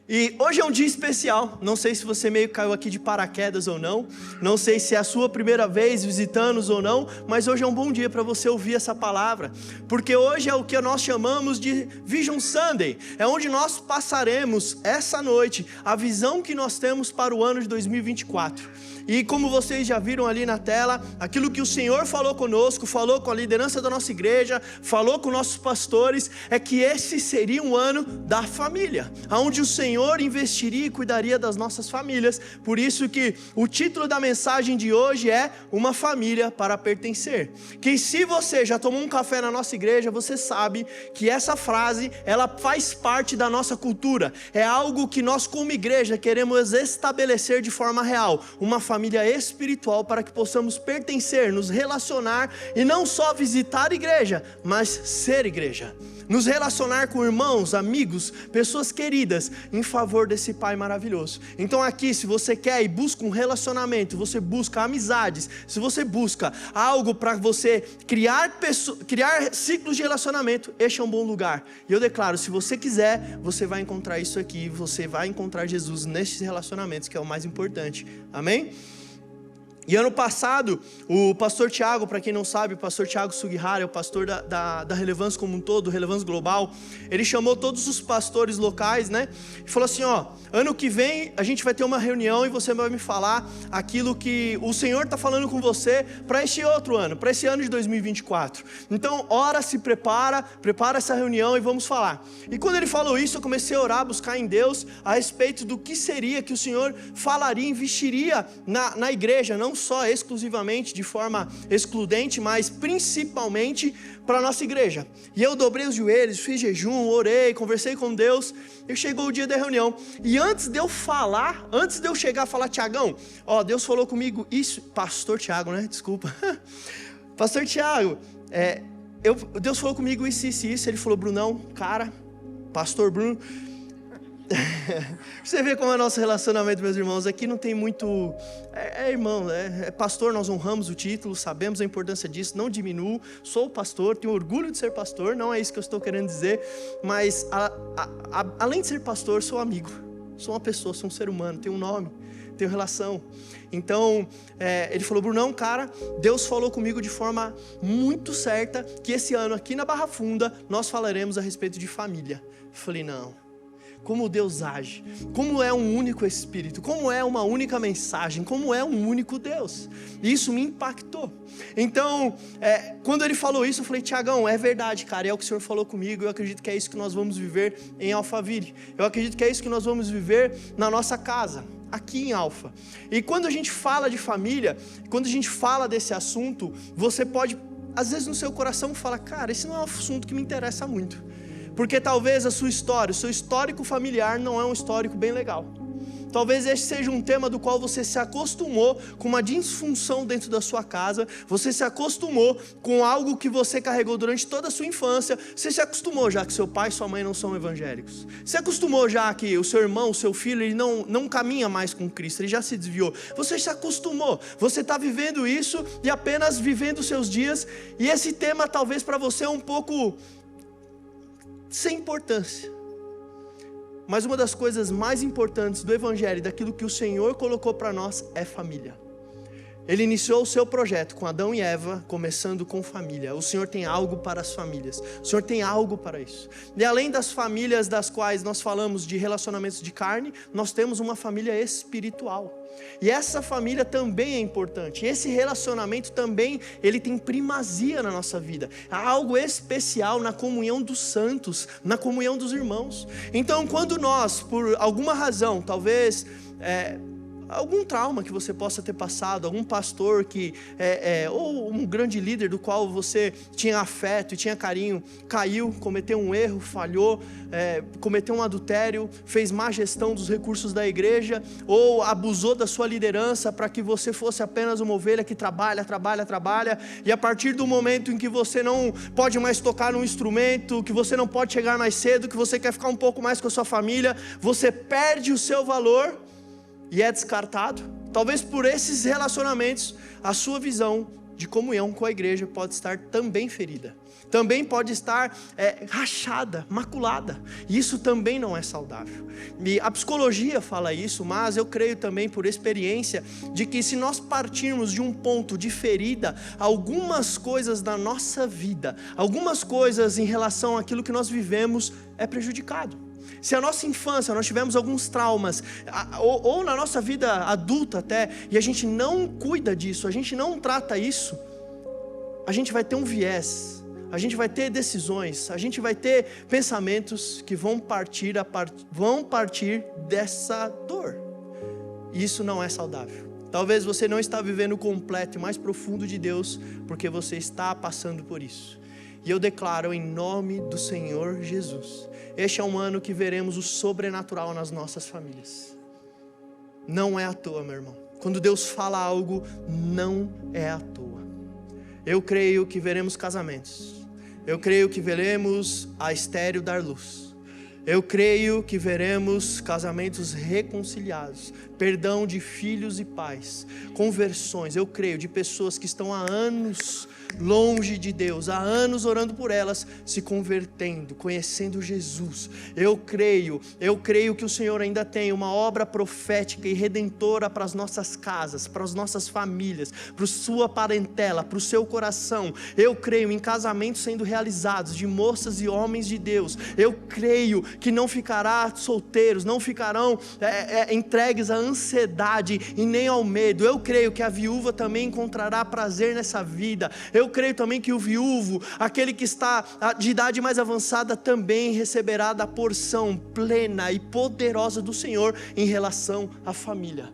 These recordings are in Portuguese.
E hoje é um dia especial, não sei se você meio caiu aqui de paraquedas ou não, não sei se é a sua primeira vez visitando-nos ou não, mas hoje é um bom dia para você ouvir essa palavra, porque hoje é o que nós chamamos de Vision Sunday, é onde nós passaremos essa noite a visão que nós temos para o ano de 2024. E como vocês já viram ali na tela, aquilo que o Senhor falou conosco, falou com a liderança da nossa igreja, falou com nossos pastores, é que esse seria um ano da família, onde o Senhor investiria e cuidaria das nossas famílias. Por isso que o título da mensagem de hoje é Uma Família para Pertencer. Que se você já tomou um café na nossa igreja, você sabe que essa frase, ela faz parte da nossa cultura, é algo que nós como igreja queremos estabelecer de forma real, uma família espiritual para que possamos pertencer, nos relacionar e não só visitar a igreja, mas ser igreja. Nos relacionar com irmãos, amigos, pessoas queridas, em favor desse Pai maravilhoso. Então aqui, se você quer e busca um relacionamento, você busca amizades, se você busca algo para você criar ciclos de relacionamento, este é um bom lugar. E eu declaro, se você quiser, você vai encontrar isso aqui, você vai encontrar Jesus nesses relacionamentos, que é o mais importante. Amém? E ano passado, o pastor Tiago, para quem não sabe, o pastor Tiago Sugihara é o pastor da Relevância como um todo, Relevância Global. Ele chamou todos os pastores locais, né? E falou assim, ano que vem a gente vai ter uma reunião e você vai me falar aquilo que o Senhor está falando com você para este outro ano, para esse ano de 2024. Então, ora, se prepara essa reunião e vamos falar. E quando ele falou isso, eu comecei a orar, buscar em Deus a respeito do que seria que o Senhor falaria, investiria na igreja, não só exclusivamente de forma excludente, mas principalmente para a nossa igreja. E eu dobrei os joelhos, fiz jejum, orei, conversei com Deus, e chegou o dia da reunião. E antes de eu chegar a falar, Tiagão, Deus falou comigo isso, pastor Tiago, né? Desculpa. Pastor Tiago, Deus falou comigo isso, ele falou, Brunão, cara, pastor Bruno, você vê como é o nosso relacionamento, meus irmãos. Aqui não tem muito irmão, é pastor, nós honramos o título, sabemos a importância disso, não diminuo, sou pastor, tenho orgulho de ser pastor, não é isso que eu estou querendo dizer, mas além de ser pastor, sou amigo, sou uma pessoa, sou um ser humano, tenho um nome, tenho relação. Então, ele falou, Brunão, cara, Deus falou comigo de forma muito certa, que esse ano aqui na Barra Funda, nós falaremos a respeito de família. Eu falei, não. Como Deus age, como é um único Espírito, como é uma única mensagem, como é um único Deus. Isso me impactou. Então, quando ele falou isso, eu falei, Tiagão, é verdade, cara, é o que o Senhor falou comigo, eu acredito que é isso que nós vamos viver em Alphaville, eu acredito que é isso que nós vamos viver na nossa casa, aqui em Alfa. E quando a gente fala de família, quando a gente fala desse assunto, você pode, às vezes no seu coração, falar, cara, esse não é um assunto que me interessa muito. Porque talvez a sua história, o seu histórico familiar não é um histórico bem legal. Talvez este seja um tema do qual você se acostumou com uma disfunção dentro da sua casa, você se acostumou com algo que você carregou durante toda a sua infância, você se acostumou já que seu pai e sua mãe não são evangélicos, se acostumou já que o seu irmão, o seu filho, ele não caminha mais com Cristo, ele já se desviou, você se acostumou, você está vivendo isso e apenas vivendo os seus dias, e esse tema talvez para você é um pouco sem importância, mas uma das coisas mais importantes do Evangelho, daquilo que o Senhor colocou para nós, é família. Ele iniciou o seu projeto com Adão e Eva, começando com família. O Senhor tem algo para as famílias, o Senhor tem algo para isso. E além das famílias das quais nós falamos de relacionamentos de carne, nós temos uma família espiritual. E essa família também é importante, esse relacionamento também, ele tem primazia na nossa vida, há algo especial na comunhão dos santos, na comunhão dos irmãos. Então quando nós, por alguma razão, talvez algum trauma que você possa ter passado, algum pastor ou um grande líder do qual você tinha afeto e tinha carinho, caiu, cometeu um erro, falhou, cometeu um adultério, fez má gestão dos recursos da igreja, ou abusou da sua liderança para que você fosse apenas uma ovelha que trabalha, e a partir do momento em que você não pode mais tocar num instrumento, que você não pode chegar mais cedo, que você quer ficar um pouco mais com a sua família, você perde o seu valor e é descartado. Talvez por esses relacionamentos a sua visão de comunhão com a igreja pode estar também ferida. Também pode estar rachada, maculada. E isso também não é saudável. E a psicologia fala isso, mas eu creio também por experiência de que se nós partirmos de um ponto de ferida, algumas coisas da nossa vida, algumas coisas em relação àquilo que nós vivemos é prejudicado. Se a nossa infância nós tivemos alguns traumas, ou na nossa vida adulta até, e a gente não cuida disso, a gente não trata isso, a gente vai ter um viés, a gente vai ter decisões, a gente vai ter pensamentos que vão partir dessa dor. E isso não é saudável. Talvez você não está vivendo o completo e mais profundo de Deus, porque você está passando por isso. E eu declaro em nome do Senhor Jesus, este é um ano que veremos o sobrenatural nas nossas famílias. Não é à toa, meu irmão. Quando Deus fala algo, não é à toa. Eu creio que veremos casamentos. Eu creio que veremos a estéril dar luz. Eu creio que veremos casamentos reconciliados, perdão de filhos e pais, conversões. Eu creio de pessoas que estão há anos longe de Deus, há anos orando por elas, se convertendo, conhecendo Jesus. Eu creio que o Senhor ainda tem uma obra profética e redentora para as nossas casas, para as nossas famílias, para a sua parentela, para o seu coração. Eu creio em casamentos sendo realizados de moças e homens de Deus. Eu creio que não ficará solteiros, não ficarão entregues à ansiedade e nem ao medo. Eu creio que a viúva também encontrará prazer nessa vida. Eu creio também que o viúvo, aquele que está de idade mais avançada, também receberá da porção plena e poderosa do Senhor em relação à família.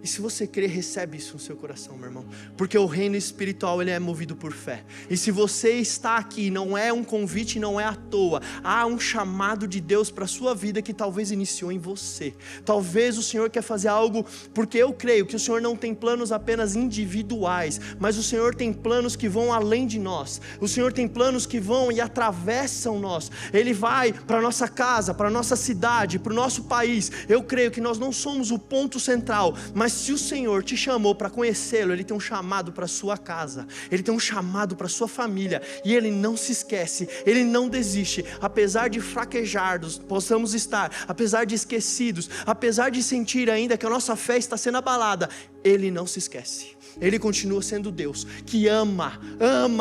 E se você crer, recebe isso no seu coração, meu irmão, porque o reino espiritual ele é movido por fé. E se você está aqui, não é um convite, não é à toa. Há um chamado de Deus para a sua vida que talvez iniciou em você. Talvez o Senhor quer fazer algo, porque eu creio que o Senhor não tem planos apenas individuais, mas o Senhor tem planos que vão além de nós. O Senhor tem planos que vão e atravessam nós. Ele vai para a nossa casa, para a nossa cidade, para o nosso país. Eu creio que nós não somos o ponto central, mas se o Senhor te chamou para conhecê-lo, Ele tem um chamado para a sua casa, Ele tem um chamado para a sua família, e Ele não se esquece, Ele não desiste, apesar de fraquejados possamos estar, apesar de esquecidos, apesar de sentir ainda que a nossa fé está sendo abalada, Ele não se esquece. Ele continua sendo Deus que ama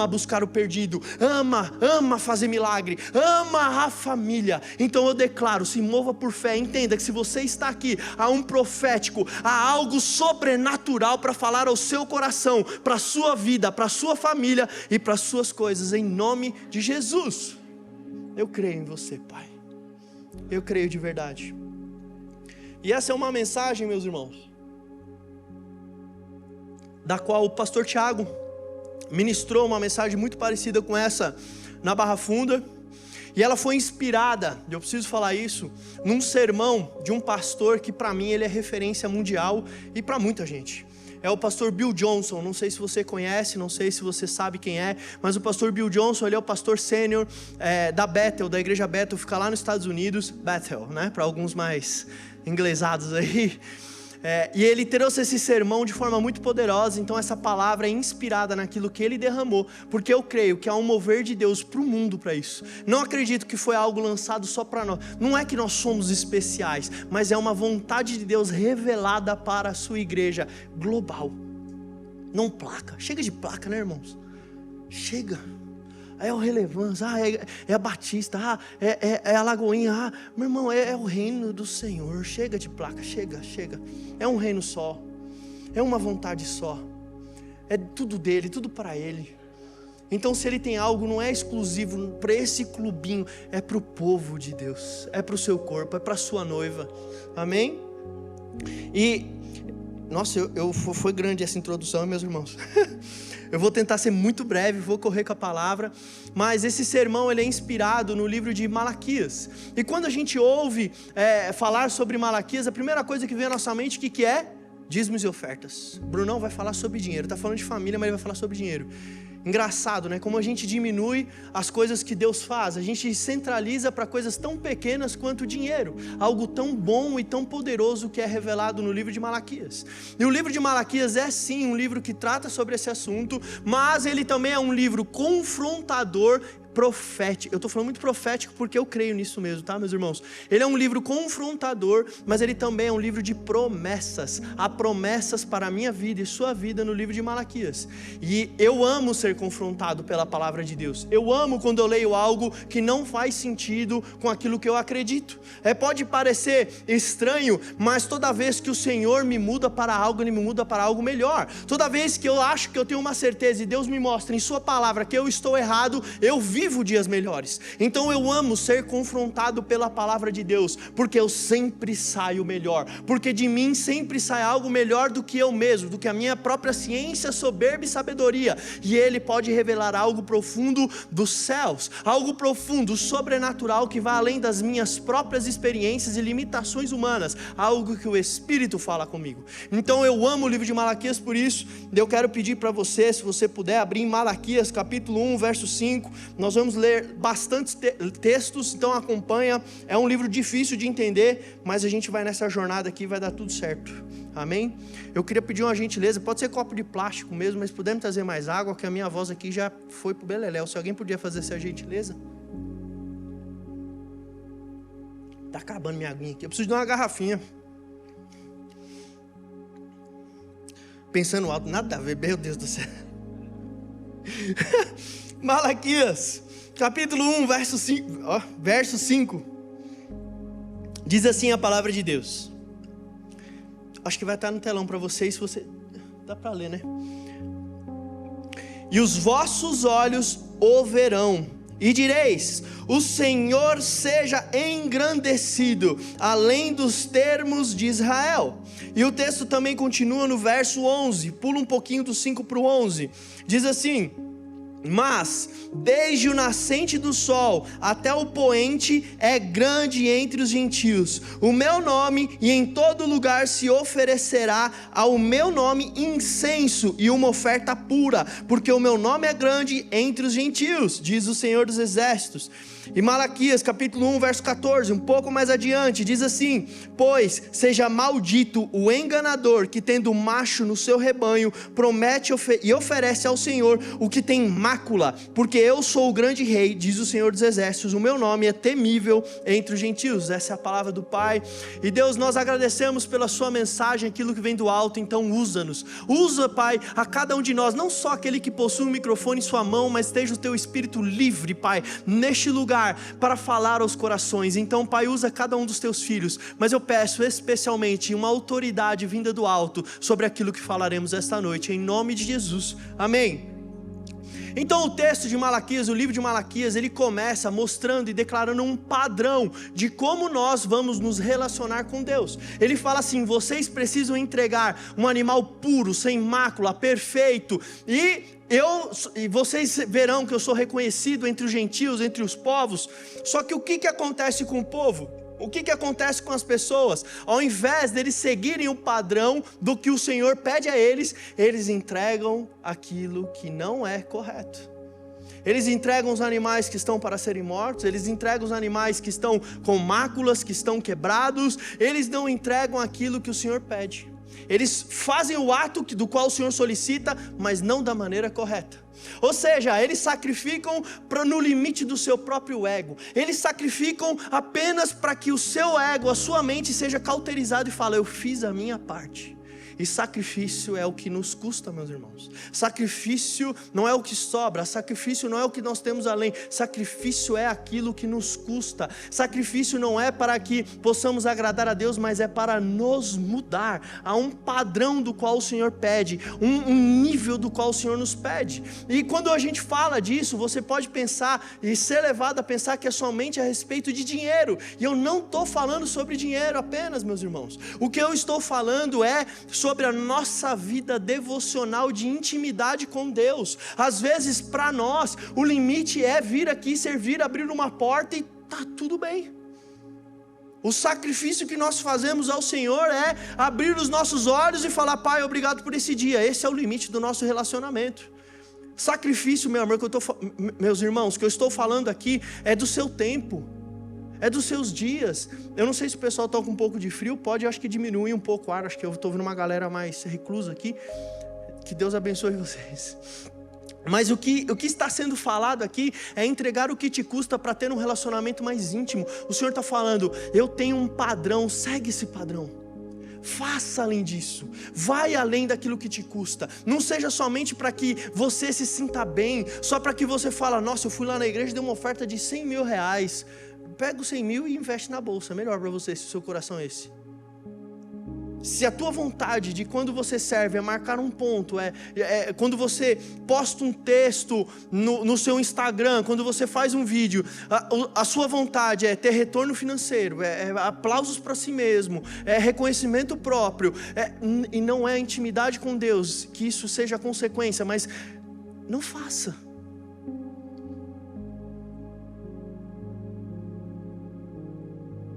buscar o perdido, ama fazer milagre, ama a família. Então eu declaro, se mova por fé, entenda que se você está aqui, há um profético, há algo sobrenatural para falar ao seu coração, para a sua vida, para a sua família e para as suas coisas, em nome de Jesus. Eu creio em você, Pai, eu creio de verdade. E essa é uma mensagem, meus irmãos, da qual o pastor Tiago ministrou uma mensagem muito parecida com essa na Barra Funda, e ela foi inspirada, eu preciso falar isso, num sermão de um pastor que para mim ele é referência mundial e para muita gente. É o pastor Bill Johnson. Não sei se você conhece, não sei se você sabe quem é, mas o pastor Bill Johnson, ele é o pastor sênior da Bethel, da igreja Bethel, fica lá nos Estados Unidos, Bethel, né, para alguns mais inglesados aí. E ele trouxe esse sermão de forma muito poderosa. Então essa palavra é inspirada naquilo que ele derramou, porque eu creio que há um mover de Deus para o mundo para isso. Não acredito que foi algo lançado só para nós. Não é que nós somos especiais, mas é uma vontade de Deus revelada para a sua igreja global. Não placa, chega de placa, né, irmãos? Chega. É o Relevância, é a Batista, é a Lagoinha, meu irmão, é o reino do Senhor. Chega de placa, chega. É um reino só, é uma vontade só, é tudo dele, tudo para ele. Então se ele tem algo, não é exclusivo para esse clubinho, é para o povo de Deus, é para o seu corpo, é para a sua noiva, amém? E, nossa, foi grande essa introdução, meus irmãos. Eu vou tentar ser muito breve, vou correr com a palavra, mas esse sermão ele é inspirado no livro de Malaquias. E quando a gente ouve falar sobre Malaquias, a primeira coisa que vem à nossa mente, o que é? Dízimos e ofertas. Brunão vai falar sobre dinheiro, está falando de família, mas ele vai falar sobre dinheiro. Engraçado, né? Como a gente diminui as coisas que Deus faz. A gente centraliza para coisas tão pequenas quanto o dinheiro. Algo tão bom e tão poderoso que é revelado no livro de Malaquias. E o livro de Malaquias é sim um livro que trata sobre esse assunto, mas ele também é um livro confrontador, profético. Eu estou falando muito profético porque eu creio nisso mesmo, tá, meus irmãos? Ele é um livro confrontador, mas ele também é um livro de promessas. Há promessas para a minha vida e sua vida no livro de Malaquias. E eu amo ser confrontado pela palavra de Deus. Eu amo quando eu leio algo que não faz sentido com aquilo que eu acredito. Pode parecer estranho, mas toda vez que o Senhor me muda para algo, Ele me muda para algo melhor. Toda vez que eu acho que eu tenho uma certeza e Deus me mostra em sua palavra que eu estou errado, eu vivo dias melhores. Então eu amo ser confrontado pela palavra de Deus, porque eu sempre saio melhor, porque de mim sempre sai algo melhor do que eu mesmo, do que a minha própria ciência, soberba e sabedoria, e Ele pode revelar algo profundo dos céus, algo profundo, sobrenatural, que vai além das minhas próprias experiências e limitações humanas, algo que o Espírito fala comigo. Então eu amo o livro de Malaquias por isso. Eu quero pedir para você, se você puder abrir em Malaquias capítulo 1, verso 5, nós vamos ler bastantes textos, então acompanha. É um livro difícil de entender, mas a gente vai nessa jornada aqui e vai dar tudo certo, amém? Eu queria pedir uma gentileza, pode ser copo de plástico mesmo, mas podemos trazer mais água, que a minha voz aqui já foi pro beleléu. Se alguém podia fazer essa gentileza. Tá acabando minha aguinha aqui, eu preciso de uma garrafinha. Pensando alto, nada a ver, meu Deus do céu. Malaquias, capítulo 1, verso 5. Diz assim a palavra de Deus. Acho que vai estar no telão para vocês, se você... Dá para ler, né? E os vossos olhos o verão, e direis: o Senhor seja engrandecido, além dos termos de Israel. E o texto também continua no verso 11, pula um pouquinho do 5 para o 11, diz assim: mas desde o nascente do sol até o poente é grande entre os gentios. O meu nome, e em todo lugar se oferecerá ao meu nome incenso e uma oferta pura, porque o meu nome é grande entre os gentios, diz o Senhor dos Exércitos. E Malaquias capítulo 1, verso 14, um pouco mais adiante, diz assim: pois seja maldito o enganador que, tendo macho no seu rebanho, promete e oferece ao Senhor o que tem mácula, porque eu sou o grande rei, diz o Senhor dos Exércitos, o meu nome é temível entre os gentios. Essa é a palavra do Pai. E Deus, nós agradecemos pela sua mensagem, aquilo que vem do alto. Então usa-nos, usa, Pai, a cada um de nós, não só aquele que possui um microfone em sua mão, mas esteja o teu Espírito livre, Pai, neste lugar, para falar aos corações. Então, Pai, usa cada um dos teus filhos, mas eu peço especialmente uma autoridade vinda do alto sobre aquilo que falaremos esta noite, em nome de Jesus, amém. Então o texto de Malaquias, o livro de Malaquias, ele começa mostrando e declarando um padrão de como nós vamos nos relacionar com Deus. Ele fala assim: vocês precisam entregar um animal puro, sem mácula, perfeito, e vocês verão que eu sou reconhecido entre os gentios, entre os povos. Só que o que acontece com o povo? O que acontece com as pessoas? Ao invés deles seguirem o padrão do que o Senhor pede a eles, eles entregam aquilo que não é correto. Eles entregam os animais que estão para serem mortos, eles entregam os animais que estão com máculas, que estão quebrados, eles não entregam aquilo que o Senhor pede. Eles fazem o ato do qual o Senhor solicita, mas não da maneira correta. Ou seja, eles sacrificam no limite do seu próprio ego. Eles sacrificam apenas para que o seu ego, a sua mente seja cauterizado e fala: eu fiz a minha parte. E sacrifício é o que nos custa, meus irmãos. Sacrifício não é o que sobra, sacrifício não é o que nós temos além, sacrifício é aquilo que nos custa. Sacrifício não é para que possamos agradar a Deus, mas é para nos mudar a um padrão do qual o Senhor pede, um nível do qual o Senhor nos pede. E quando a gente fala disso, você pode pensar e ser levado a pensar que é somente a respeito de dinheiro. E eu não estou falando sobre dinheiro apenas, meus irmãos. O que eu estou falando é sobre a nossa vida devocional de intimidade com Deus. Às vezes para nós o limite é vir aqui servir, abrir uma porta e tá tudo bem. O sacrifício que nós fazemos ao Senhor é abrir os nossos olhos e falar: Pai, obrigado por esse dia. Esse é o limite do nosso relacionamento. Sacrifício, meu amor, meus irmãos, que eu estou falando aqui é do seu tempo, é dos seus dias. Eu não sei se o pessoal está com um pouco de frio, pode, eu acho que diminui um pouco o ar, acho que eu estou vendo uma galera mais reclusa aqui. Que Deus abençoe vocês. Mas o que está sendo falado aqui é entregar o que te custa para ter um relacionamento mais íntimo. O Senhor está falando, eu tenho um padrão, segue esse padrão. Faça além disso, vai além daquilo que te custa. Não seja somente para que você se sinta bem, só para que você fala, nossa, eu fui lá na igreja e dei uma oferta de 100 mil reais. Pega os 100 mil e investe na bolsa, melhor para você, se o seu coração é esse. Se a tua vontade de quando você serve é marcar um ponto, quando você posta um texto no seu Instagram, quando você faz um vídeo, a sua vontade é ter retorno financeiro, é aplausos para si mesmo, é reconhecimento próprio, e não é intimidade com Deus, que isso seja a consequência, mas não faça.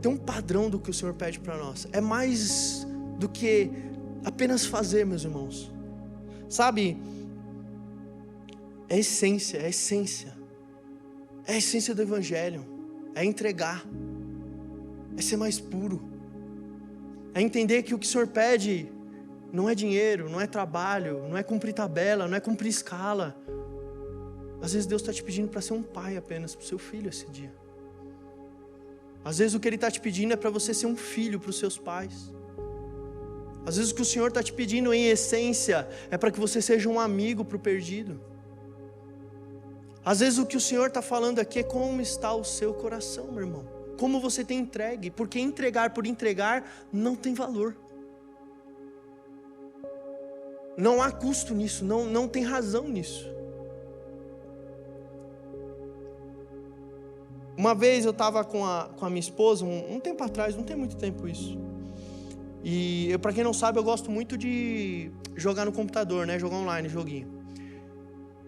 Tem um padrão do que o Senhor pede para nós, é mais do que apenas fazer, meus irmãos. Sabe, é essência, é a essência. É a essência do Evangelho. É entregar. É ser mais puro. É entender que o que o Senhor pede não é dinheiro, não é trabalho, não é cumprir tabela, não é cumprir escala. Às vezes Deus está te pedindo para ser um pai apenas para o seu filho esse dia. Às vezes o que Ele está te pedindo é para você ser um filho para os seus pais. Às vezes o que o Senhor está te pedindo em essência é para que você seja um amigo para o perdido. Às vezes o que o Senhor está falando aqui é como está o seu coração, meu irmão. Como você tem entregue, porque entregar por entregar não tem valor. Não há custo nisso, não tem razão nisso. Uma vez eu estava com a minha esposa, um tempo atrás, não tem muito tempo isso. E para quem não sabe, eu gosto muito de jogar no computador, né? Jogar online, joguinho.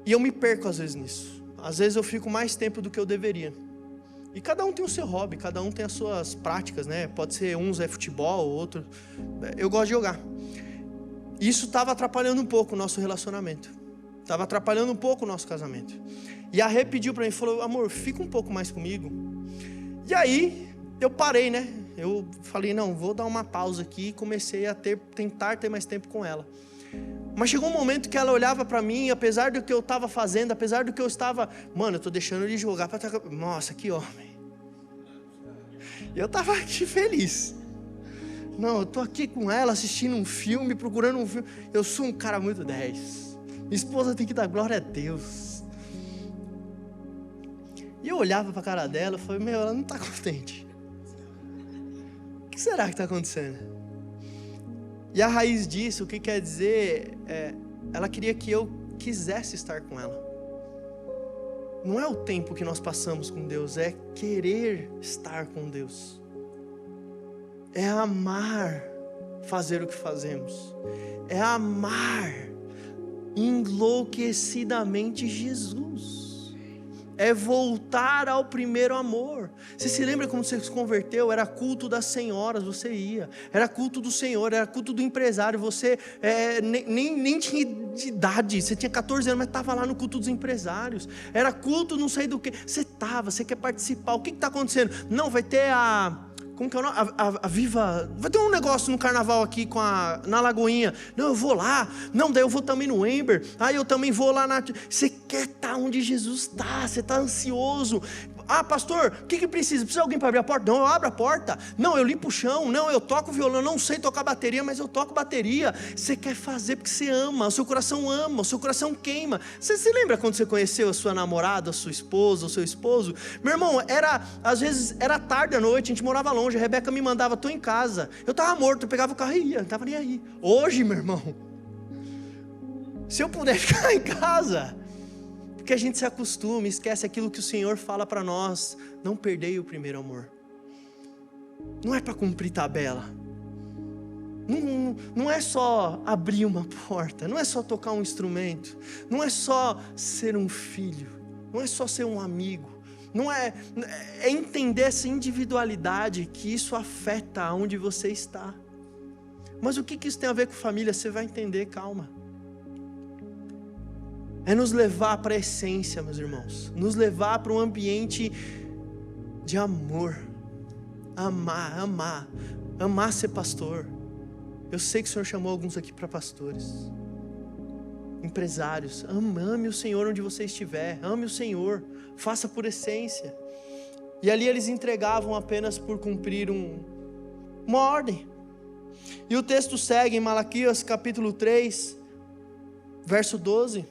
E eu me perco às vezes nisso. Às vezes eu fico mais tempo do que eu deveria. E cada um tem o seu hobby, cada um tem as suas práticas, né? Pode ser uns é futebol, outro. Eu gosto de jogar. Isso estava atrapalhando um pouco o nosso relacionamento. Estava atrapalhando um pouco o nosso casamento. E a Rê pediu para mim, falou, amor, fica um pouco mais comigo. E aí, eu parei, né? Eu falei, não, vou dar uma pausa aqui e comecei a tentar ter mais tempo com ela. Mas chegou um momento que ela olhava para mim, apesar do que eu estava fazendo, apesar do que eu estava... Mano, eu estou deixando ele jogar para... Nossa, que homem. E eu estava aqui feliz. Não, eu estou aqui com ela, assistindo um filme, procurando um filme. Eu sou um cara muito 10. Minha esposa tem que dar glória a Deus. E eu olhava para a cara dela e falei, meu, ela não está contente. O que será que está acontecendo? E a raiz disso, o que quer dizer, ela queria que eu quisesse estar com ela. Não é o tempo que nós passamos com Deus, é querer estar com Deus. É amar fazer o que fazemos. É amar enlouquecidamente Jesus. É voltar ao primeiro amor. Você se lembra quando você se converteu? Era culto das senhoras, você ia. Era culto do Senhor, era culto do empresário. Você nem tinha idade. Você tinha 14 anos, mas estava lá no culto dos empresários. Era culto não sei do que. Você quer participar. O que está acontecendo? Não, vai ter como que é o nome? A Viva... Vai ter um negócio no carnaval aqui na Lagoinha. Não, eu vou lá. Não, daí eu vou também no Ember. Aí eu também vou lá na... Você quer estar onde Jesus está. Você está ansioso. Ah, pastor, o que precisa? Precisa alguém para abrir a porta? Não, eu abro a porta. Não, eu limpo o chão. Não, eu toco violão. Eu não sei tocar bateria, mas eu toco bateria. Você quer fazer porque você ama. O seu coração ama. O seu coração queima. Você se lembra quando você conheceu a sua namorada, a sua esposa, o seu esposo? Meu irmão, às vezes era tarde à noite, a gente morava longe. A Rebeca me mandava, tô em casa. Eu estava morto, eu pegava o carro e ia. Não estava nem aí. Hoje, meu irmão, se eu puder ficar em casa... Porque a gente se acostuma, esquece aquilo que o Senhor fala para nós. Não perdei o primeiro amor. Não é para cumprir tabela. Não é só abrir uma porta. Não é só tocar um instrumento. Não é só ser um filho. Não é só ser um amigo. Não é entender essa individualidade, que isso afeta onde você está. Mas o que isso tem a ver com família? Você vai entender, calma. é nos levar para a essência, meus irmãos, nos levar para um ambiente de amor, amar ser pastor. Eu sei que o Senhor chamou alguns aqui para pastores, empresários. Ame o Senhor onde você estiver, ame o Senhor, faça por essência. E ali eles entregavam apenas por cumprir uma ordem. E o texto segue em Malaquias capítulo 3, verso 12.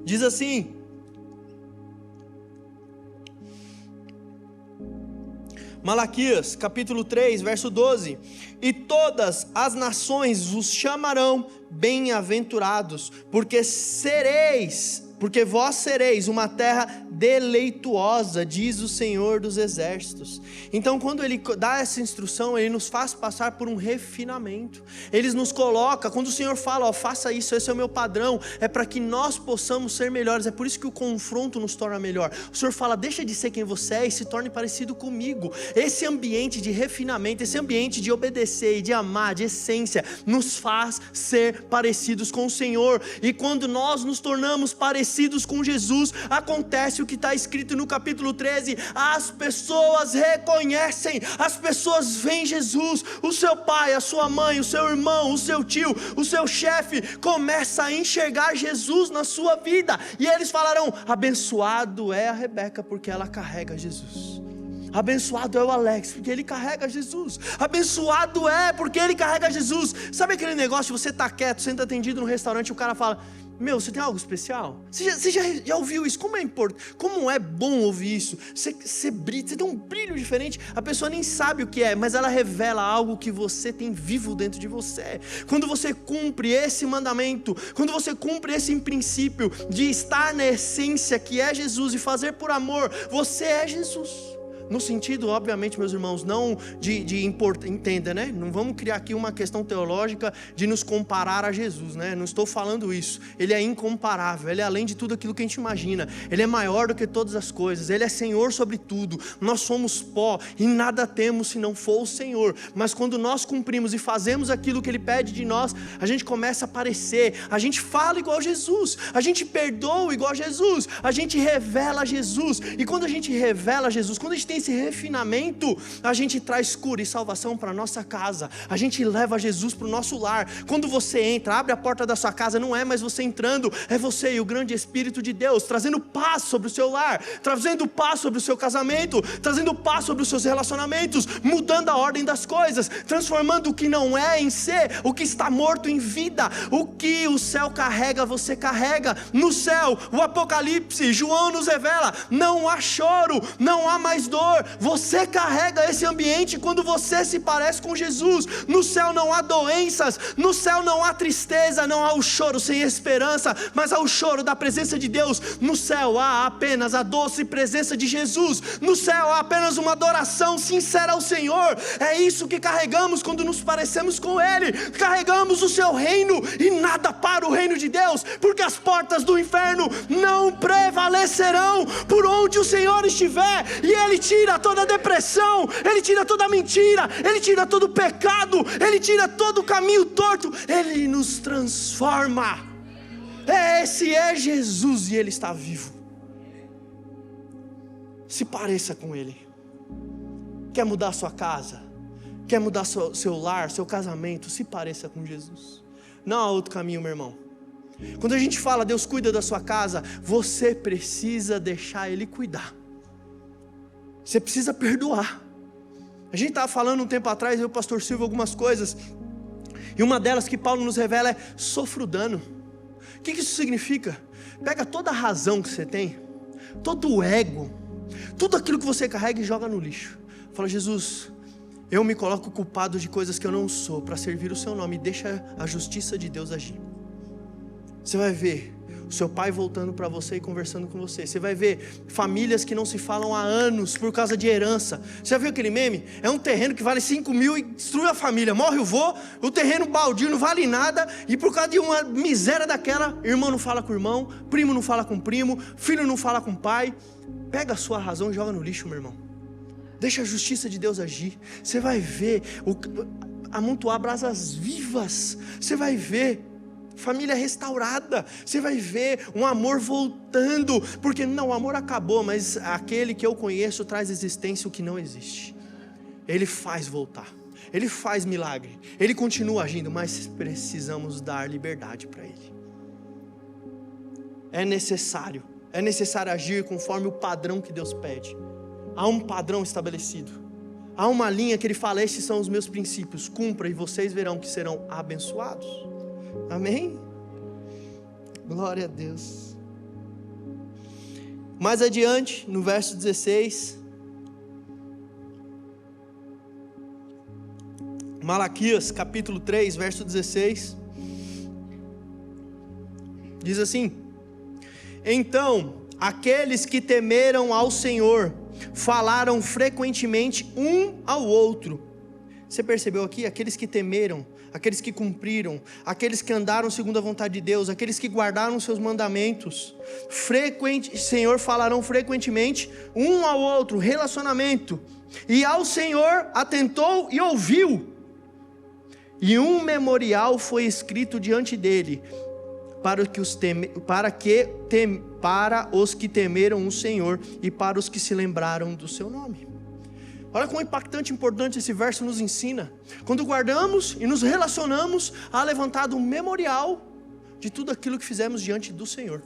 Diz assim: Malaquias capítulo 3, verso 12: e todas as nações vos chamarão bem-aventurados, porque vós sereis uma terra deleituosa, diz o Senhor dos Exércitos. Então, quando Ele dá essa instrução, Ele nos faz passar por um refinamento. Ele nos coloca, quando o Senhor fala, faça isso, esse é o meu padrão, é para que nós possamos ser melhores. É por isso que o confronto nos torna melhor. O Senhor fala, deixa de ser quem você é e se torne parecido comigo. Esse ambiente de refinamento, esse ambiente de obedecer e de amar, de essência, nos faz ser parecidos com o Senhor. E quando nós nos tornamos parecidos com Jesus, acontece o que está escrito no capítulo 13, as pessoas reconhecem, as pessoas veem Jesus, o seu pai, a sua mãe, o seu irmão, o seu tio, o seu chefe, começa a enxergar Jesus na sua vida, e eles falarão, abençoado é a Rebeca, porque ela carrega Jesus. Abençoado é o Alex, porque ele carrega Jesus. Abençoado é, porque ele carrega Jesus. Sabe aquele negócio de você estar quieto, sendo atendido no restaurante, e o cara fala, meu, você tem algo especial? Você já ouviu isso? Como é importante, como é bom ouvir isso? Você brilha, você tem um brilho diferente. A pessoa nem sabe o que é, mas ela revela algo que você tem vivo dentro de você. Quando você cumpre esse mandamento, quando você cumpre esse princípio de estar na essência que é Jesus e fazer por amor, você é Jesus. No sentido, obviamente, meus irmãos, não entenda, né? Não vamos criar aqui uma questão teológica de nos comparar a Jesus, né? Não estou falando isso. Ele é incomparável, Ele é além de tudo aquilo que a gente imagina. Ele é maior do que todas as coisas, Ele é Senhor sobre tudo. Nós somos pó e nada temos se não for o Senhor. Mas quando nós cumprimos e fazemos aquilo que Ele pede de nós, a gente começa a aparecer, a gente fala igual Jesus, a gente perdoa igual Jesus, a gente revela Jesus. E quando a gente revela Jesus, quando a gente tem esse refinamento, a gente traz cura e salvação para a nossa casa, a gente leva Jesus para o nosso lar. Quando você entra, abre a porta da sua casa, não é mais você entrando, é você e o grande Espírito de Deus, trazendo paz sobre o seu lar, trazendo paz sobre o seu casamento, trazendo paz sobre os seus relacionamentos, mudando a ordem das coisas, transformando o que não é em ser, o que está morto em vida. O que o céu carrega, você carrega. No céu, o Apocalipse, João nos revela, não há choro, não há mais dor. Você carrega esse ambiente quando você se parece com Jesus. No céu não há doenças, no céu não há tristeza, não há o choro sem esperança, mas há o choro da presença de Deus. No céu há apenas a doce presença de Jesus. No céu há apenas uma adoração sincera ao Senhor. É isso que carregamos quando nos parecemos com Ele. Carregamos o seu reino e nada para o reino de Deus, porque as portas do inferno não prevalecerão por onde o Senhor estiver. E Ele tira toda a depressão, Ele tira toda a mentira, Ele tira todo o pecado, Ele tira todo o caminho torto, Ele nos transforma. Esse é Jesus e Ele está vivo. Se pareça com Ele. Quer mudar sua casa? Quer mudar seu lar, seu casamento? Se pareça com Jesus. Não há outro caminho, meu irmão. Quando a gente fala, Deus cuida da sua casa, você precisa deixar Ele cuidar. Você precisa perdoar. A gente estava falando um tempo atrás, eu e o pastor Silvio, algumas coisas, e uma delas que Paulo nos revela é: sofro dano. O que isso significa? Pega toda a razão que você tem, todo o ego, tudo aquilo que você carrega e joga no lixo. Fala: Jesus, eu me coloco culpado de coisas que eu não sou, para servir o seu nome, e deixa a justiça de Deus agir. Você vai ver o seu pai voltando para você e conversando com você. Você vai ver famílias que não se falam há anos por causa de herança. Você já viu aquele meme? É um terreno que vale 5 mil e destrui a família. Morre o vô, o terreno baldio não vale nada, e por causa de uma miséria daquela, irmão não fala com o irmão, primo não fala com o primo, filho não fala com o pai. Pega a sua razão e joga no lixo, meu irmão. Deixa a justiça de Deus agir. Você vai ver amontoar brasas vivas. Você vai ver família restaurada, você vai ver um amor voltando, porque não, o amor acabou, mas aquele que eu conheço traz existência o que não existe. Ele faz voltar, Ele faz milagre, Ele continua agindo, mas precisamos dar liberdade para Ele. É necessário agir conforme o padrão que Deus pede. Há um padrão estabelecido, há uma linha que Ele fala: estes são os meus princípios, cumpra e vocês verão que serão abençoados. Amém? Glória a Deus. Mais adiante, no verso 16, Malaquias capítulo 3, verso 16, diz assim: então, aqueles que temeram ao Senhor falaram frequentemente um ao outro. Você percebeu aqui? Aqueles que temeram, aqueles que cumpriram, aqueles que andaram segundo a vontade de Deus, aqueles que guardaram seus mandamentos, Senhor falarão frequentemente um ao outro, relacionamento. E ao Senhor atentou e ouviu, e um memorial foi escrito diante dele, para os que temeram o Senhor e para os que se lembraram do seu nome. Olha quão impactante e importante esse verso nos ensina. Quando guardamos e nos relacionamos, há levantado um memorial de tudo aquilo que fizemos diante do Senhor.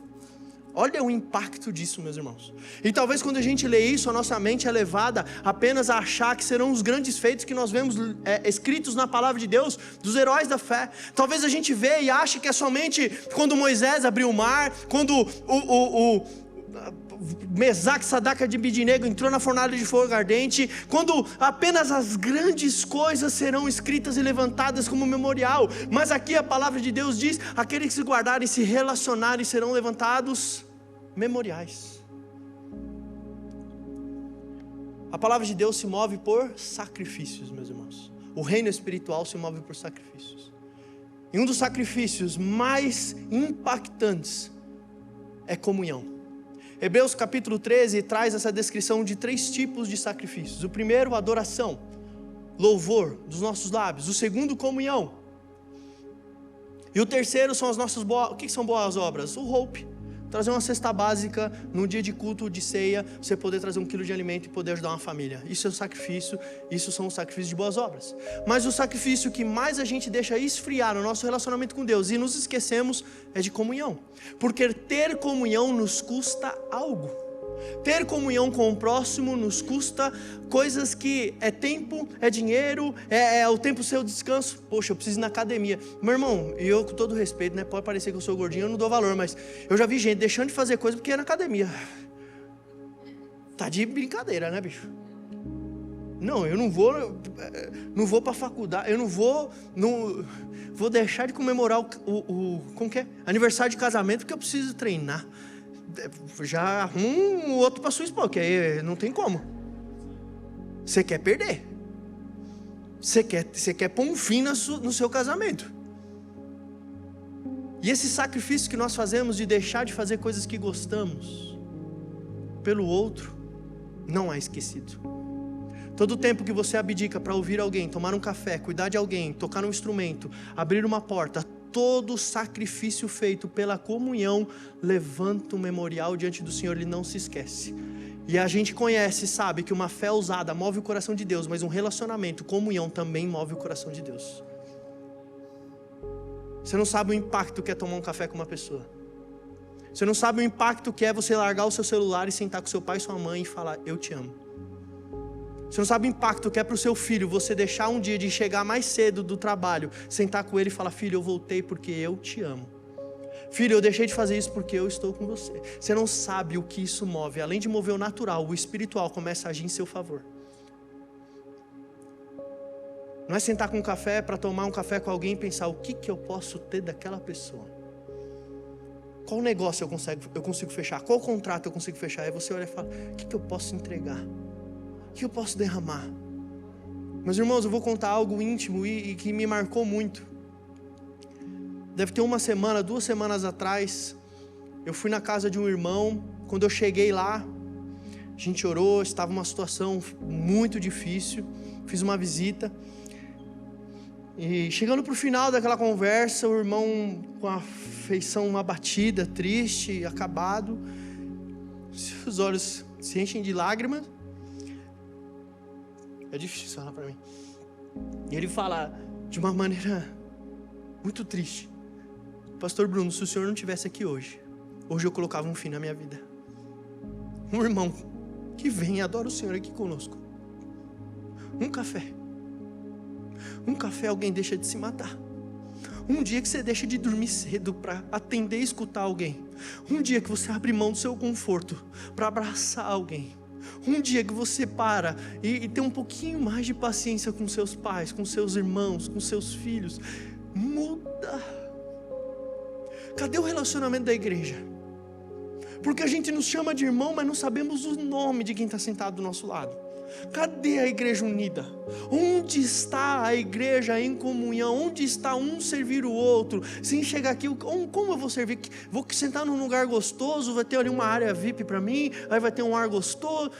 Olha o impacto disso, meus irmãos. E talvez quando a gente lê isso, a nossa mente é levada apenas a achar que serão os grandes feitos que nós vemos escritos na palavra de Deus, dos heróis da fé. Talvez a gente vê e ache que é somente quando Moisés abriu o mar, quando Mesaque, Sadraque e Abidinego entrou na fornalha de fogo ardente, quando apenas as grandes coisas serão escritas e levantadas como memorial. Mas aqui a palavra de Deus diz: aqueles que se guardarem e se relacionarem serão levantados memoriais. A palavra de Deus se move por sacrifícios, meus irmãos. O reino espiritual se move por sacrifícios. E um dos sacrifícios mais impactantes é comunhão. Hebreus capítulo 13 traz essa descrição de 3 tipos de sacrifícios. O primeiro, adoração, louvor dos nossos lábios. O segundo, comunhão. E o terceiro são as nossas boas... O que são boas obras? O hope. Trazer uma cesta básica num dia de culto, de ceia, você poder trazer 1 quilo de alimento e poder ajudar uma família. Isso é um sacrifício, isso são os sacrifícios de boas obras. Mas o sacrifício que mais a gente deixa esfriar no nosso relacionamento com Deus e nos esquecemos é de comunhão. Porque ter comunhão nos custa algo. Ter comunhão com o próximo nos custa coisas que é tempo, é dinheiro, é o tempo seu descanso. Poxa, eu preciso ir na academia. Meu irmão, e eu com todo respeito, né? Pode parecer que eu sou gordinho, eu não dou valor, mas eu já vi gente deixando de fazer coisa porque é na academia. Tá de brincadeira, né, bicho? Não, eu não vou para faculdade, eu não vou deixar de comemorar como que é? Aniversário de casamento porque eu preciso treinar. Já arruma o outro para sua esposa, que aí não tem como. Você quer perder. Você quer pôr um fim no seu casamento. E esse sacrifício que nós fazemos de deixar de fazer coisas que gostamos pelo outro, não é esquecido. Todo o tempo que você abdica para ouvir alguém, tomar um café, cuidar de alguém, tocar um instrumento, abrir uma porta, todo sacrifício feito pela comunhão levanta um memorial diante do Senhor, Ele não se esquece. E a gente conhece e sabe que uma fé ousada move o coração de Deus, mas um relacionamento, comunhão também move o coração de Deus. Você não sabe o impacto que é tomar um café com uma pessoa. Você não sabe o impacto que é você largar o seu celular e sentar com seu pai e sua mãe e falar: eu te amo. Você não sabe o impacto que é para o seu filho você deixar um dia de chegar mais cedo do trabalho, sentar com ele e falar: filho, eu voltei porque eu te amo. Filho, eu deixei de fazer isso porque eu estou com você. Você não sabe o que isso move. Além de mover o natural, o espiritual começa a agir em seu favor. Não é sentar com um café para tomar um café com alguém e pensar: o que eu posso ter daquela pessoa? Qual negócio eu consigo fechar? Qual contrato eu consigo fechar? Aí você olha e fala: o que eu posso entregar? O que eu posso derramar? Meus irmãos, eu vou contar algo íntimo e que me marcou muito. Deve ter 1 semana, 2 semanas atrás, eu fui na casa de um irmão. Quando eu cheguei lá, a gente orou, estava uma situação muito difícil. Fiz uma visita. E chegando para o final daquela conversa, o irmão com a feição abatida, triste, acabado, seus olhos se enchem de lágrimas. É difícil falar para mim. E ele fala de uma maneira muito triste: Pastor Bruno, se o senhor não estivesse aqui hoje eu colocava um fim na minha vida. Um irmão que vem e adora o Senhor aqui conosco. Um café alguém deixa de se matar. Um dia que você deixa de dormir cedo para atender e escutar alguém. Um dia que você abre mão do seu conforto para abraçar alguém. Um dia que você para e tem um pouquinho mais de paciência com seus pais, com seus irmãos, com seus filhos. Muda. Cadê o relacionamento da igreja? Porque a gente nos chama de irmão, mas não sabemos o nome de quem está sentado do nosso lado. Cadê a igreja unida? Onde está a igreja em comunhão? Onde está um servir o outro? Sem chegar aqui, como eu vou servir? Vou sentar num lugar gostoso, vai ter ali uma área VIP para mim, aí vai ter um ar gostoso.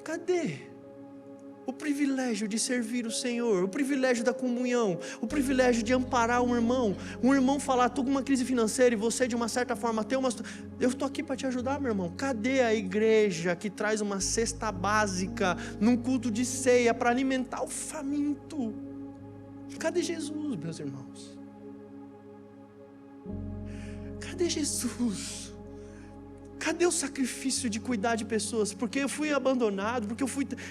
Cadê o privilégio de servir o Senhor, o privilégio da comunhão, o privilégio de amparar um irmão falar, estou com uma crise financeira e você de uma certa forma tem uma... Eu estou aqui para te ajudar, meu irmão. Cadê a igreja que traz uma cesta básica num culto de ceia para alimentar o faminto? Cadê Jesus, meus irmãos? Cadê Jesus? Cadê o sacrifício de cuidar de pessoas? Porque eu fui abandonado, porque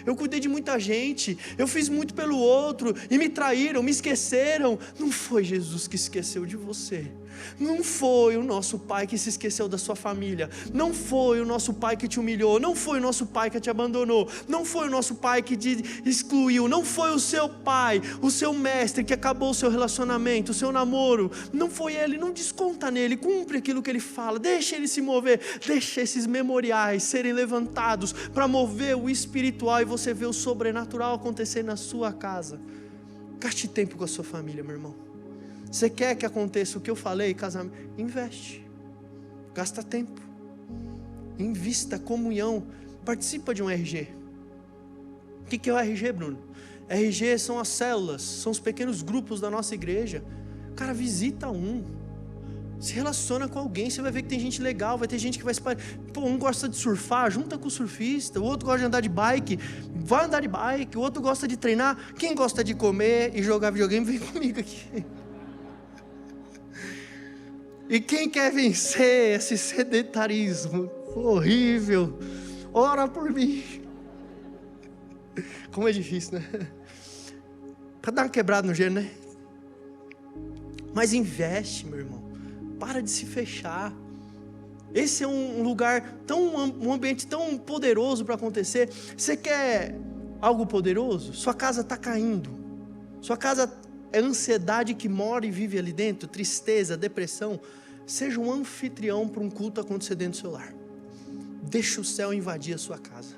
eu cuidei de muita gente, eu fiz muito pelo outro, e me traíram, me esqueceram. Não foi Jesus que esqueceu de você. Não foi o nosso pai que se esqueceu da sua família. Não foi o nosso pai que te humilhou. Não foi o nosso pai que te abandonou. Não foi o nosso pai que te excluiu. Não foi o seu pai, o seu mestre que acabou o seu relacionamento, o seu namoro. Não foi ele. Não desconta nele, cumpre aquilo que ele fala, deixa ele se mover, deixa esses memoriais serem levantados para mover o espiritual e você ver o sobrenatural acontecer na sua casa. Gaste tempo com a sua família, meu irmão. Você quer que aconteça o que eu falei, casamento? Investe, gasta tempo, invista, comunhão, participa de um RG. O que é o RG, Bruno? RG são as células, são os pequenos grupos da nossa igreja. Cara, visita se relaciona com alguém, você vai ver que tem gente legal, vai ter gente que vai se... um gosta de surfar, junta com o surfista, o outro gosta de andar de bike, vai andar de bike, o outro gosta de treinar, quem gosta de comer e jogar videogame, vem comigo aqui. E quem quer vencer esse sedentarismo horrível, ora por mim. Como é difícil, né? Para dar uma quebrada no gelo, né? Mas investe, meu irmão. Para de se fechar. Esse é um lugar um ambiente tão poderoso para acontecer. Você quer algo poderoso? Sua casa está caindo. Sua casa é ansiedade que mora e vive ali dentro, tristeza, depressão. Seja um anfitrião para um culto acontecer dentro do seu lar. Deixa o céu invadir a sua casa.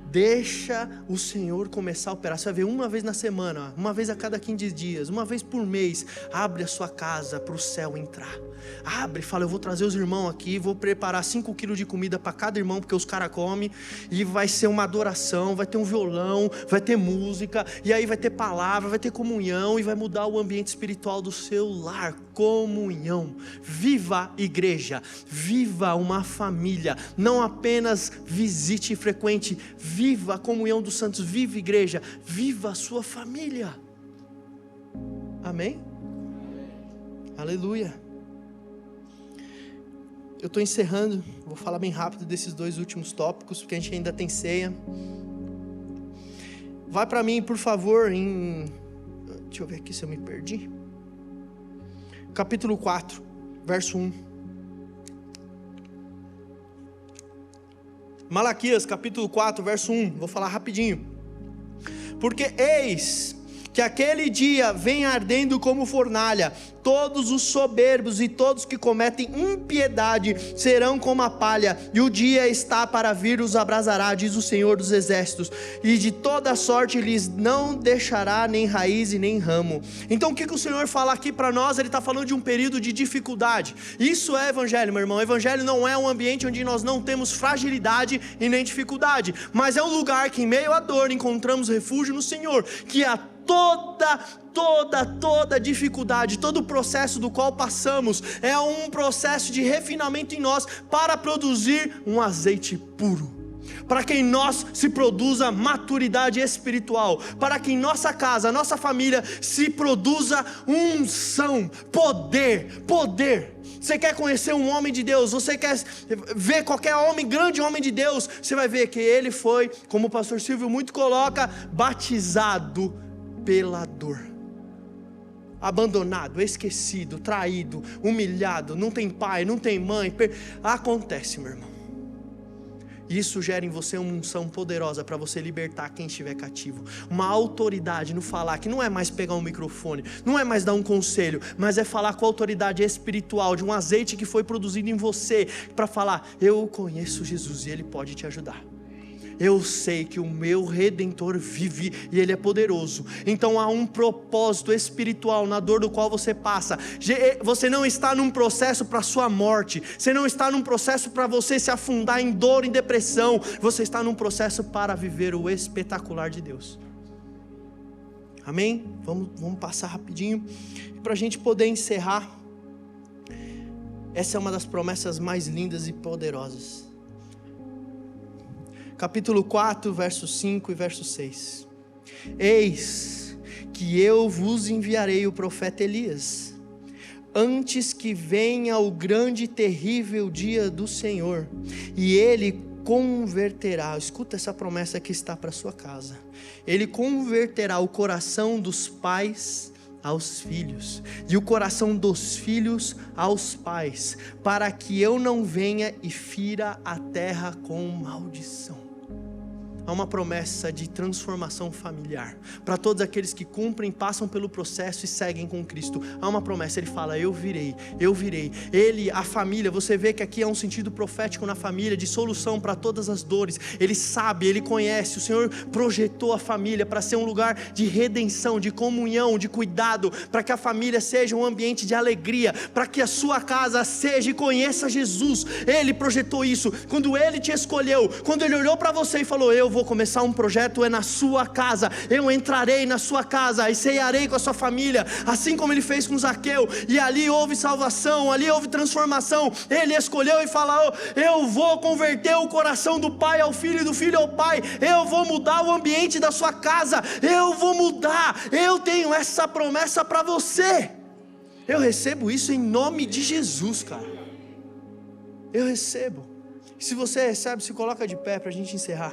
Deixa o Senhor começar a operar. Você vai ver uma vez na semana, uma vez a cada 15 dias, uma vez por mês. Abre a sua casa para o céu entrar. Abre, fala, eu vou trazer os irmãos aqui, vou preparar 5 quilos de comida para cada irmão, porque os caras comem, e vai ser uma adoração, vai ter um violão, vai ter música, e aí vai ter palavra, vai ter comunhão, e vai mudar o ambiente espiritual do seu lar. Comunhão. Viva a igreja, viva uma família, não apenas visite e frequente, viva a comunhão dos santos, viva a igreja, viva a sua família. Amém? Aleluia. Eu estou encerrando, vou falar bem rápido desses 2 últimos tópicos, porque a gente ainda tem ceia. Vai para mim, por favor, deixa eu ver aqui se eu me perdi. Capítulo 4, verso 1. Malaquias, capítulo 4, verso 1. Vou falar rapidinho. Porque eis que aquele dia vem ardendo como fornalha, todos os soberbos e todos que cometem impiedade serão como a palha, e o dia está para vir, os abrasará, diz o Senhor dos Exércitos, e de toda sorte lhes não deixará nem raiz e nem ramo. Então o que o Senhor fala aqui para nós? Ele está falando de um período de dificuldade. Isso é evangelho, meu irmão. Evangelho não é um ambiente onde nós não temos fragilidade e nem dificuldade, mas é um lugar que em meio à dor encontramos refúgio no Senhor, que a toda dificuldade, todo o processo do qual passamos é um processo de refinamento em nós para produzir um azeite puro, para que em nós se produza maturidade espiritual, para que em nossa casa, nossa família se produza unção, poder. Você quer conhecer um homem de Deus, você quer ver qualquer homem, grande homem de Deus, você vai ver que ele foi, como o pastor Silvio muito coloca, batizado pela dor, abandonado, esquecido, traído, humilhado, não tem pai, não tem mãe, acontece, meu irmão. Isso gera em você uma unção poderosa para você libertar quem estiver cativo, uma autoridade no falar, que não é mais pegar um microfone, não é mais dar um conselho, mas é falar com a autoridade espiritual, de um azeite que foi produzido em você, para falar: eu conheço Jesus e Ele pode te ajudar. Eu sei que o meu Redentor vive e Ele é poderoso. Então há um propósito espiritual na dor do qual você passa. Você não está num processo para a sua morte, você não está num processo para você se afundar em dor, em depressão. Você está num processo para viver o espetacular de Deus. Amém? Vamos passar rapidinho, para a gente poder encerrar. Essa é uma das promessas mais lindas e poderosas. Capítulo 4, verso 5 e verso 6. Eis que eu vos enviarei o profeta Elias, antes que venha o grande e terrível dia do Senhor, e ele converterá, escuta essa promessa que está para sua casa, ele converterá o coração dos pais aos filhos, e o coração dos filhos aos pais, para que eu não venha e fira a terra com maldição. Há uma promessa de transformação familiar, para todos aqueles que cumprem, passam pelo processo e seguem com Cristo. Há uma promessa, Ele fala: eu virei. Ele, a família, você vê que aqui há um sentido profético na família, de solução para todas as dores. Ele sabe, Ele conhece, o Senhor projetou a família para ser um lugar de redenção, de comunhão, de cuidado, para que a família seja um ambiente de alegria, para que a sua casa seja e conheça Jesus. Ele projetou isso, quando Ele te escolheu, quando Ele olhou para você e falou: eu vou começar um projeto, é na sua casa, eu entrarei na sua casa e ceiarei com a sua família, assim como Ele fez com Zaqueu, e ali houve salvação, ali houve transformação. Ele escolheu e falou: eu vou converter o coração do pai ao filho e do filho ao pai, eu vou mudar o ambiente da sua casa, eu vou mudar. Eu tenho essa promessa para você, eu recebo isso em nome de Jesus, cara. Eu recebo. Se você recebe, se coloca de pé para a gente encerrar.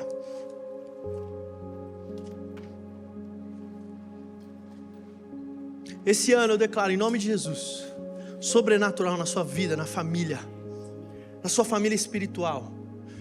Esse ano eu declaro em nome de Jesus, sobrenatural na sua vida, na família, na sua família espiritual.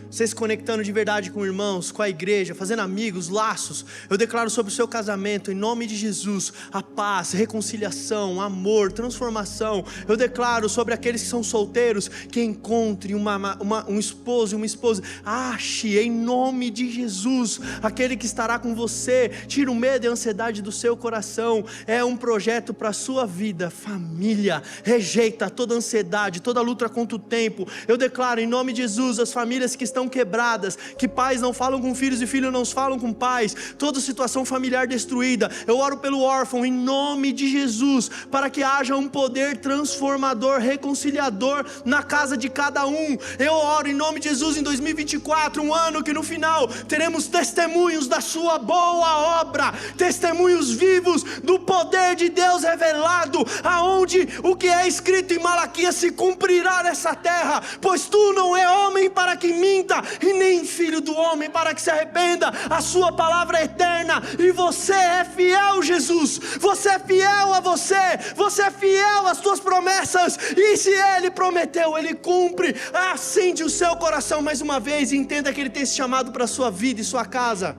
Você se conectando de verdade com irmãos, com a igreja, fazendo amigos, laços. Eu declaro sobre o seu casamento, em nome de Jesus, a paz, reconciliação, amor, transformação. Eu declaro sobre aqueles que são solteiros, que encontrem um esposo e uma esposa. Ache em nome de Jesus aquele que estará com você. Tira o medo e a ansiedade do seu coração. É um projeto para a sua vida, família. Rejeita toda ansiedade, toda luta contra o tempo. Eu declaro em nome de Jesus as famílias que estão quebradas, que pais não falam com filhos e filhos não falam com pais, toda situação familiar destruída. Eu oro pelo órfão em nome de Jesus, para que haja um poder transformador, reconciliador na casa de cada um. Eu oro em nome de Jesus em 2024, um ano que no final teremos testemunhos da sua boa obra, testemunhos vivos do poder de Deus revelado, aonde o que é escrito em Malaquias se cumprirá nessa terra, pois tu não é homem para que minta, e nem filho do homem para que se arrependa. A sua palavra é eterna, e você é fiel, Jesus. Você é fiel a você é fiel às suas promessas, e se Ele prometeu, Ele cumpre. Acende o seu coração mais uma vez e entenda que Ele tem esse chamado para a sua vida e sua casa.